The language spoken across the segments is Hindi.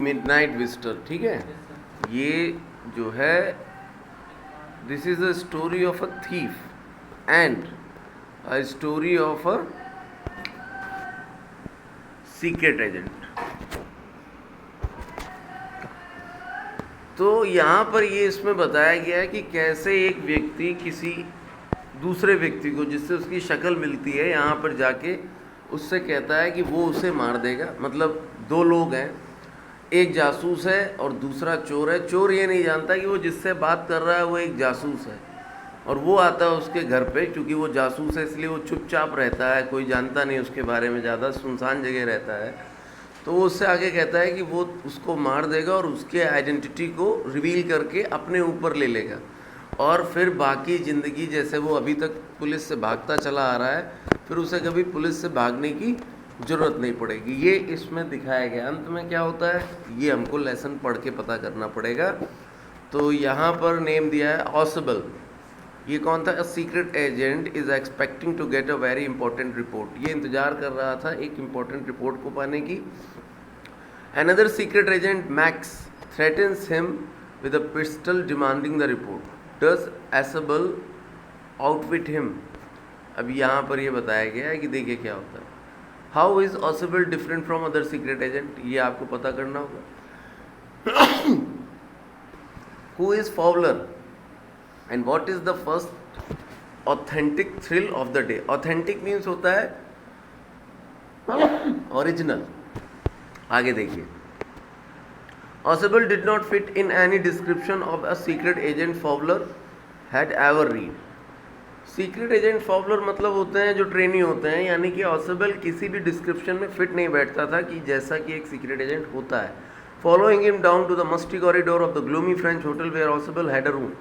मिडनाइट विजिटर, ठीक है। ये जो है, this is a story of a thief and a story of a secret agent. तो यहाँ पर ये इसमें बताया गया है कि कैसे एक व्यक्ति किसी दूसरे व्यक्ति को, जिससे उसकी शक्ल मिलती है, यहाँ पर जाके उससे कहता है कि वो उसे मार देगा। मतलब दो लोग हैं, एक जासूस है और दूसरा चोर है। चोर ये नहीं जानता कि वो जिससे बात कर रहा है वो एक जासूस है, और वो आता है उसके घर पे। क्योंकि वो जासूस है इसलिए वो चुपचाप रहता है, कोई जानता नहीं उसके बारे में, ज़्यादा सुनसान जगह रहता है। तो वो उससे आगे कहता है कि वो उसको मार देगा और उसके आइडेंटिटी को रिवील करके अपने ऊपर ले लेगा, और फिर बाकी ज़िंदगी, जैसे वो अभी तक पुलिस से भागता चला आ रहा है, फिर उसे कभी पुलिस से भागने की ज़रूरत नहीं पड़ेगी। ये इसमें दिखाया गया। अंत में क्या होता है ये हमको लेसन पढ़ के पता करना पड़ेगा। तो यहाँ पर नेम दिया है ऑसिबल। ये कौन था? A secret agent is expecting to get a very important report. ये इंतज़ार कर रहा था एक इंपॉर्टेंट रिपोर्ट को पाने की। Another secret agent, Max, threatens him with a pistol demanding the report. Does Asable outwit him? अब यहाँ पर ये बताया गया है कि देखिए क्या होता है। How is Asable different from other secret agent? ये आपको पता करना होगा। Who is Fowler? And what is the first authentic thrill of the day? Authentic means होता है original। आगे देखिए। Ausable did not fit in any description of a secret agent Fowler had ever read. Secret agent Fowler मतलब होते हैं जो ट्रेनी होते हैं, यानी कि ऑसिबल किसी भी डिस्क्रिप्शन में फिट नहीं बैठता था कि जैसा कि एक सीक्रेट एजेंट होता है। Following him down to the musty corridor of the gloomy French hotel where Ausable had a room.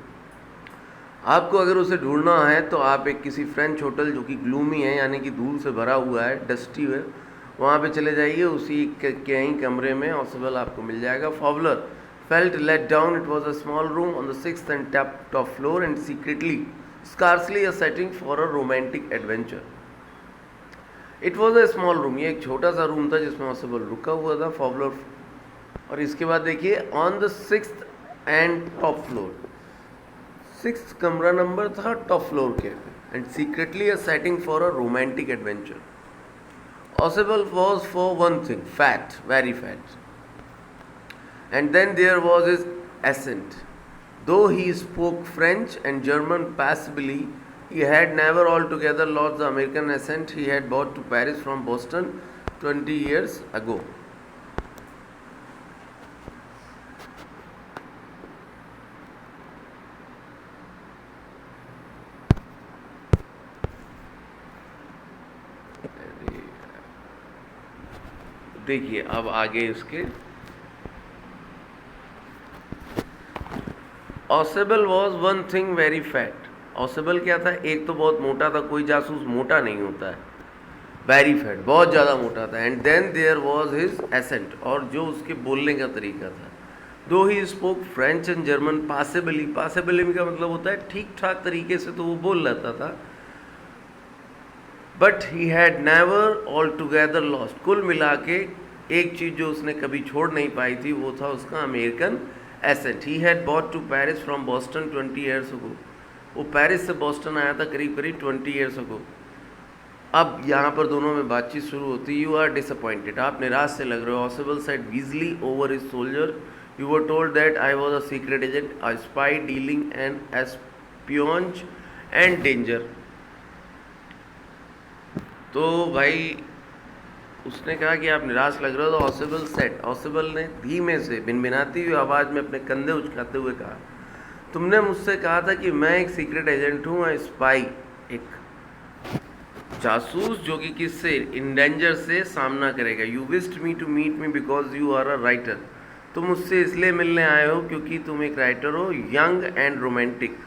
आपको अगर उसे ढूंढना है तो आप एक किसी फ्रेंच होटल जो कि ग्लूमी है, यानी कि धूल से भरा हुआ है, डस्टी है, वहाँ पे चले जाइए। उसी के ही कमरे में ऑसिबल आपको मिल जाएगा। Fowler felt let down. It was a small room on the 6th and top floor and secretly scarcely a setting for a romantic adventure. It was a small room. ये एक छोटा सा रूम था जिसमें ऑसिबल रुका हुआ था, फॉवलर। और इसके बाद देखिए, on the 6th and top floor, 6th कमरा नंबर था टॉप फ्लोर के, and secretly a setting for a romantic adventure. Ausable was for one thing, fat, very fat. And then there was his accent. Though he spoke French and German passably, he had never altogether lost the American accent he had brought to Paris from Boston 20 years ago. देखिए अब आगे इसके। ऑसिबल was one thing very fat. ऑसिबल क्या था? एक तो बहुत मोटा था, कोई जासूस मोटा नहीं होता है। वेरी फैट, बहुत ज़्यादा मोटा था। And then there was his accent, और जो उसके बोलने का तरीका था। Though he spoke French and German passably. Passably का मतलब होता है ठीक ठाक तरीके से तो वो बोल लेता था, but he had never all together lost. कुल मिला के एक चीज़ जो उसने कभी छोड़ नहीं पाई थी वो था उसका American accent. He had bought to Paris from Boston 20 years ago. वो पेरिस से बॉस्टन आया था करीब करीब 20 ईयर्स अगो। अब यहाँ पर दोनों में बातचीत शुरू होती है। यू आर डिसअपॉइंटेड, आप निराश से लग रहे हो। Ausable said wheezily over his shoulder, you were told that I was a secret agent, a spy dealing and espionage and danger. तो भाई उसने कहा कि आप निराश लग रहे हो। तो ऑसिबल सेट, ऑसिबल ने धीमे से भिनभिनाती हुई आवाज़ में अपने कंधे उचकाते हुए कहा, तुमने मुझसे कहा था कि मैं एक सीक्रेट एजेंट हूँ, स्पाई, एक जासूस जो कि किससे? इन डेंजर से सामना करेगा। You wished me to meet me because you are a writer. तुम मुझसे इसलिए मिलने आए हो क्योंकि तुम एक राइटर हो, यंग एंड रोमांटिक,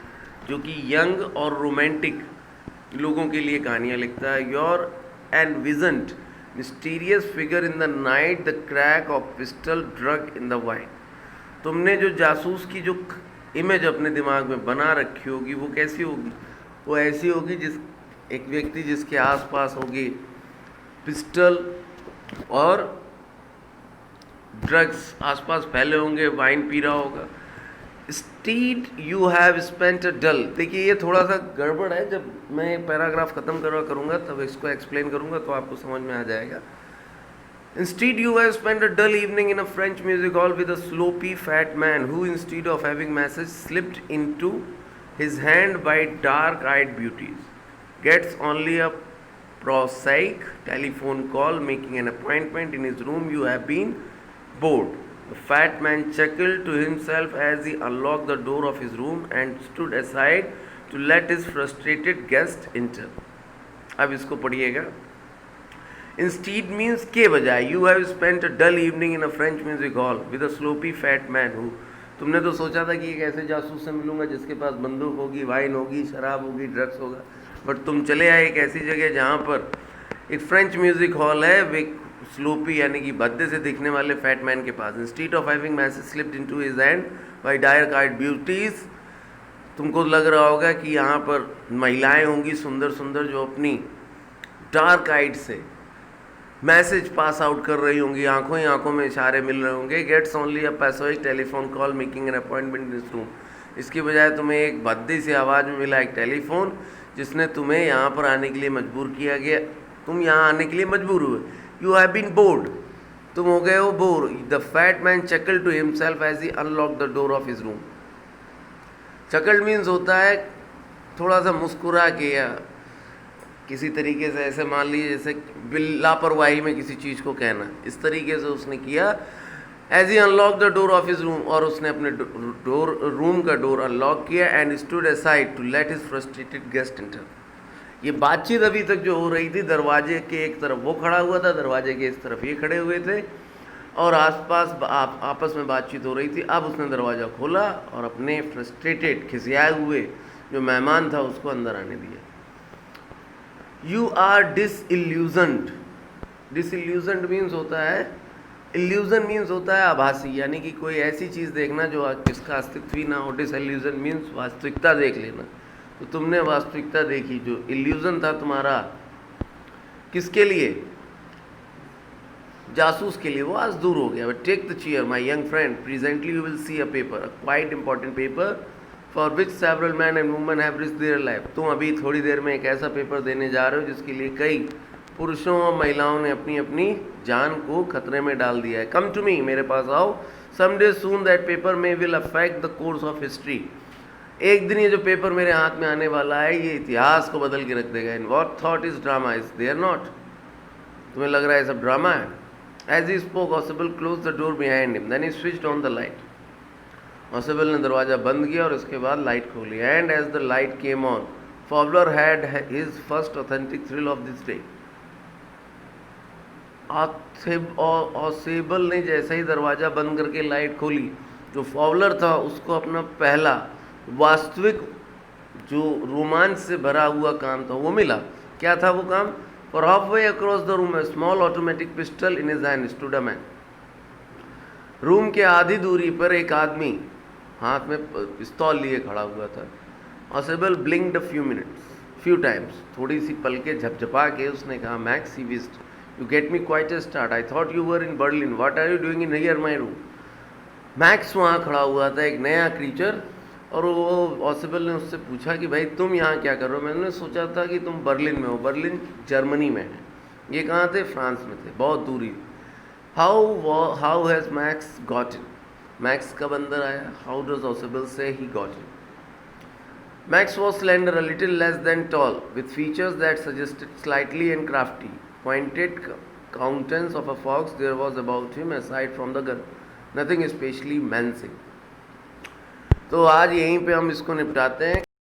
जो कि यंग और रोमांटिक लोगों के लिए कहानियाँ लिखता है। You envisioned mysterious figure in the night, the crack of pistol drug in the wine. तुमने जो जासूस की जो इमेज अपने दिमाग में बना रखी होगी वो कैसी होगी? वो ऐसी होगी जिस एक व्यक्ति जिसके आसपास होगी पिस्टल और ड्रग्स आसपास फैले होंगे, वाइन पी रहा होगा। Instead you have spent a dull, देखिए ये थोड़ा सा गड़बड़ है, जब मैं पैराग्राफ ख़त्म करूँगा तब इसको एक्सप्लेन करूँगा तो आपको समझ में आ जाएगा। Instead, you have spent a dull evening in a French music hall with a sloppy fat man who, instead of having message slipped into his hand by dark-eyed beauties, gets only a prosaic telephone call making an appointment in his room. You have been bored. The fat man chuckled to himself as he unlocked the door of his room and stood aside to let his frustrated guest enter. अब इसको पढ़िएगा। Instead means के बजाय, you have spent a dull evening in a French music hall with a sloppy fat man who, तुमने तो सोचा था कि एक ऐसे जासूस से मिलूंगा जिसके पास बंदूक होगी, वाइन होगी, शराब होगी, ड्रग्स होगा, बट तुम चले आए एक ऐसी जगह जहाँ पर एक फ्रेंच म्यूजिक हॉल है, वे स्लोपी यानी कि भद्दे से दिखने वाले फैट मैन के पास। Instead of having message slipped into his hand by dark eyed beauties, तुमको लग रहा होगा कि यहाँ पर महिलाएं होंगी सुंदर सुंदर जो अपनी डार्क आइड से मैसेज पास आउट कर रही होंगी, आंखों ही आंखों में इशारे मिल रहे होंगे। Gets only a prosaic telephone call making an appointment in this room, इसकी बजाय तुम्हें एक भद्दी सी आवाज़ में मिला एक टेलीफोन जिसने तुम्हें यहाँ पर आने के लिए मजबूर किया गया, तुम यहाँ आने के लिए मजबूर हुए। यू हैव बीन बोर्ड, तुम हो गए हो bore. The fat man chuckled to himself as he unlock the door of his room. Chuckled means होता है थोड़ा सा मुस्कुरा के या किसी तरीके से, ऐसे मान लीजिए जैसे लापरवाही में किसी चीज़ को कहना, इस तरीके से उसने किया। As he unlock the door of his room, और उसने अपने रूम का डोर अनलॉक किया। And stood aside to let his frustrated guest enter. ये बातचीत अभी तक जो हो रही थी, दरवाजे के एक तरफ वो खड़ा हुआ था, दरवाजे के इस तरफ ये खड़े हुए थे और आसपास आपस में बातचीत हो रही थी। अब उसने दरवाज़ा खोला और अपने फ्रस्ट्रेटेड खिसियाए हुए जो मेहमान था उसको अंदर आने दिया। You are disillusioned, disillusioned means होता है, इल्यूजन मीन्स होता है आभासी, यानी कि कोई ऐसी चीज़ देखना जो जिसका अस्तित्व ही ना हो। डिसइल्यूजन मीन्स वास्तविकता देख लेना, तो तुमने वास्तविकता देखी, जो इल्यूजन था तुम्हारा किसके लिए, जासूस के लिए, वो आज दूर हो गया। But take the chair my young friend, presently you will see a paper, a quite important paper for which several men and women have risked their life. तुम अभी थोड़ी देर में एक ऐसा पेपर देने जा रहे हो जिसके लिए कई पुरुषों और महिलाओं ने अपनी अपनी जान को खतरे में डाल दिया है। कम टू मी, मेरे पास आओ। समडे सून दैट पेपर में will affect the course of history. एक दिन ये जो पेपर मेरे हाथ में आने वाला है ये इतिहास को बदल के रख देगा। In what thought is drama is there not, तुम्हें लग रहा है सब ड्रामा है। As he spoke Ausable close the door behind him, then he switched on the light. Ausable ने दरवाज़ा बंद किया और उसके बाद लाइट खोली। And as the light came on, Fowler had his first authentic thrill of this day. Ausable ने जैसे ही दरवाज़ा बंद करके लाइट खोली, जो फॉबलर था उसको अपना पहला वास्तविक जो रोमांच से भरा हुआ काम था वो मिला। क्या था वो काम? For half way across the room, small automatic pistol in his hand stood a man. Room के आधी दूरी पर एक आदमी हाथ में पिस्तौल लिए खड़ा हुआ था। ऑसिबल ब्लिंक्ड फ्यू टाइम्स, थोड़ी सी पलके झपझपा के उसने कहा, Max he wished you get me quite a start, I thought you were in Berlin, what are you doing in here my room. Max वहाँ खड़ा हुआ था, एक नया क्रीचर, और वो ऑसिबल ने उससे पूछा कि भाई तुम यहाँ क्या कर रहे हो? मैंने सोचा था कि तुम बर्लिन में हो। बर्लिन जर्मनी में है, ये कहाँ थे? फ्रांस में थे, बहुत दूरी। How has max got in, max कब अंदर आया? हाउ डज ऑसिबल से he got in? Max was slender, a little less than tall, with features that suggested slightly and crafty, pointed countenance of a fox. There was about him, aside from the gun, nothing especially menacing. तो आज यहीं पे हम इसको निपटाते हैं।